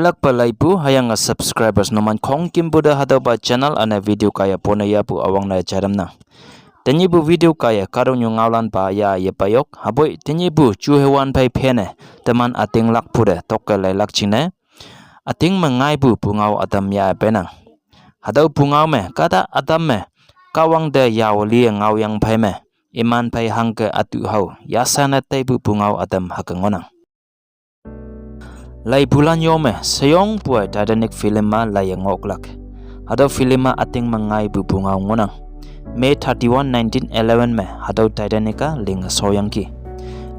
Helak palai pu hayang subscribers noman khong kim buda hadoba channel ana video kaya pona ya pu awang na charam na. Tenyi bu video kaya karong yung ngaulan pa ya yepayok haboy tenyi bu chu hewan pai phene teman ating lak pude tokke lai lak chine ating mangai bu pungau adam ya penang. Hadau pungau me kata adam me kawang de yaoweli ngau yang pai me iman pai hangke atu hau yasana tai bu pungau adam hakangonang. Lai bulan yome sayong puai Titanic filma lai ngaolak. Hadau filma ating mangai bu pungau ngonang. May 31, 1911 me hadau Titanica linga soyang ki.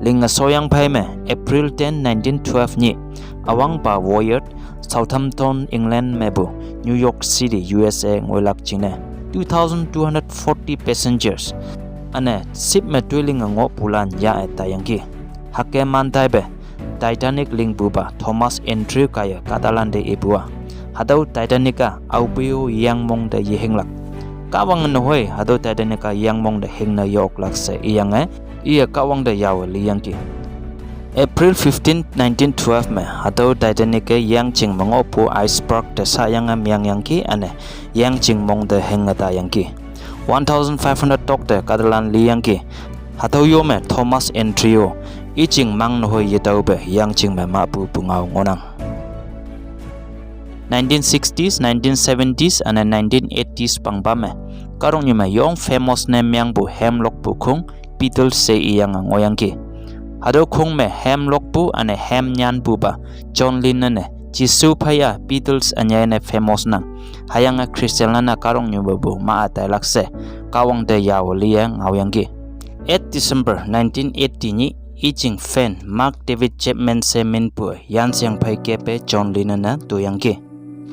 Linga soyang pai me April 10, 1912 ni awang pa Voyage Southampton, England me bu New York City, USA ngaolak chine 2,240 passengers. Ane sip me tuiling ngo pulan ya tayang ki. Hakke mantai be Titanic ling buba Thomas Andrew kaya Catalan de ibua. Hadau Titanica aubio yang mong de yihinglak. Kahwang nohoi hadau Titanica yang mong de hingna yoklak se iyange iya kahwang de yaoweli yang ki. April 15, 1912 me hadau Titanica yang ching mangopu iceberg de sayanga miang yang ki ane yang ching mong de hingata yang ki. 1,500 tok de Catalan li yang ki. Hadau yo me Thomas Andrew ijing mang nohoi yetau be yang ching me mapu pungau ngonang. 1960s, 1970s and 1980s pangba me karong nyuma yong famous name yang bu hemlock bu khung Beatles se iyang ngoyang ki. Hado khung me hemlock bu ane hem nyan bu ba John Lennon ne jisu phaya Beatles anya ne famous na hayang Christian na karong nyuma bu ma atai lakse kawang de yaoweli ngoyang ki. 8 December 1980 ni ijing fan Mark David Chapman semin pu yan siang pai kepe John Lennon na tuyang ki.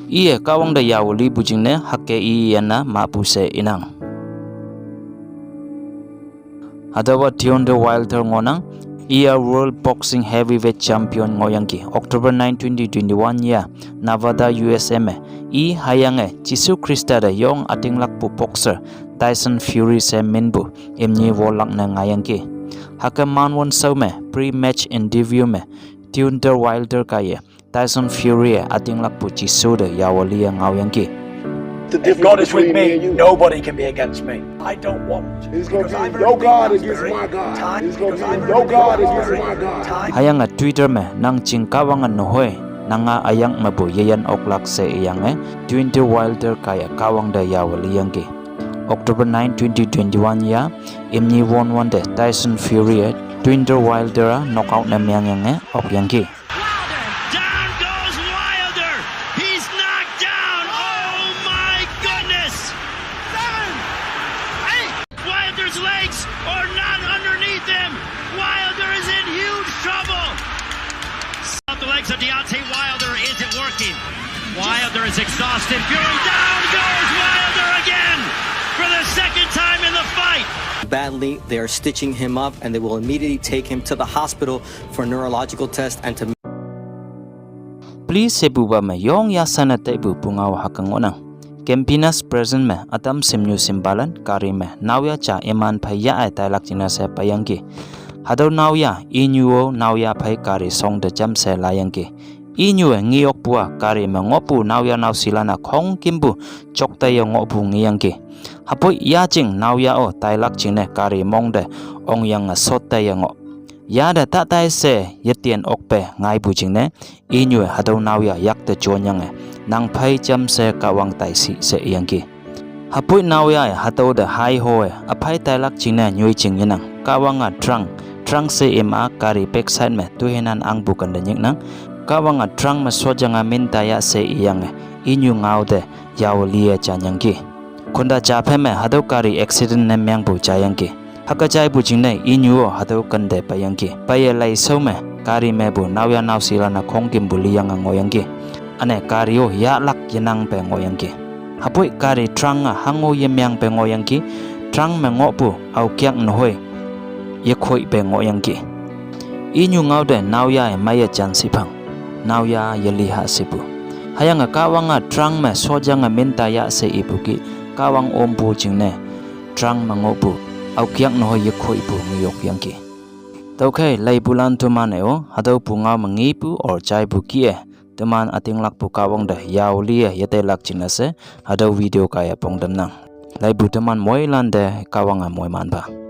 Iye kawang da yaoweli bujing ne hakke iyana ma pu se inang. Hadawa Deontay Wilder ngonang iya World Boxing Heavyweight Champion ngoyang ki. October 9, 2021 ya Nevada, USA me i hayange Jisu Krista da yong ating lak pu boxer Tyson Fury semin bu imni wolak na ngayang ki. Haka manwon sau me pre-match interview me Deontay Wilder kaya Tyson Fury ating lak pu Jisu da yaoweli ngoyang ki. If God is with me, nobody can be against me. I don't want. It's going to be no God against my God. It's going to be no God against my God. Hayang Twitter me nang ching kawang nohoi nanga ayang mabu yayan oklak se iyange Deontay Wilder kaya kawang da yaoweli yang ki. October 9, 2021 ya imni won de Tyson Fury Deontay Wilder knockout na miyang yang ok yang ki. Legs are not underneath him. Wilder is in huge trouble. The legs of Deontay Wilder isn't working. Wilder is exhausted. Fury down goes Wilder again for the second time in the fight. Badly, they are stitching him up and they will immediately take him to the hospital for a neurological test and to Please sebuba me yong yasana tebu pungau hakangonang. Campinas present me atam simnyu simbalan kari me nawya cha iman phaya ai tai lak china se payang ki. Hadau nawya inyuo nawya phai kari song de jam se layang ki. Inyue ngiyok pua kari me ngopu nawya naw silana khong kimbu chokta yo ngopu ngiyang ki. Hapoi ya ching nawya o tai lak chine kari mong de ong yang sotta yo ngo. Ya da ta tai se yetien okpe ngai bu ching ne inyue hadau nawya yak de chonyang nang phai cham se kawang tai si se yang ki. Hapoi nawya hatau da hai hoe aphai tai lak china nyoi ching yanang kawanga trang se ema kari backside me tuhenan ang bukan de nang kawanga trang ma sojanga min taya se yang inyu ngau de yaoweli chanyang ki. Konda cha phe me hadau kari accident ne myang bu chayang ki. Haka chai bu ching ne inyu hadau kan de payang ki. Paye lai so me kari me bu nawya naw silana khongkim bu liyang ngoyang ki. Ane kario ya lak yenang pe ngoyang ki. Hapoi kari trang hango yemyang pe ngoyang ki. Trang me ngopu au kyak nohoi ye khoi pe ngoyang ki. Inyu ngau de nawya maya chan sipang. Nawya yeliha sipu. Hayang kawang trang me sojang minta ya se ibu ki. Kawang ompu ching ne. Trang me ngopu au kyak nohoi ye khoi pu ngiyok yang ki. Taukai lai bulan tu maneo hadau pungau mengipu or chai bu ki teman ating lakpu kawang dah yaoweli yate lak cina se ada video kaya pong demnang lai bu teman moi lande kawang moy man ba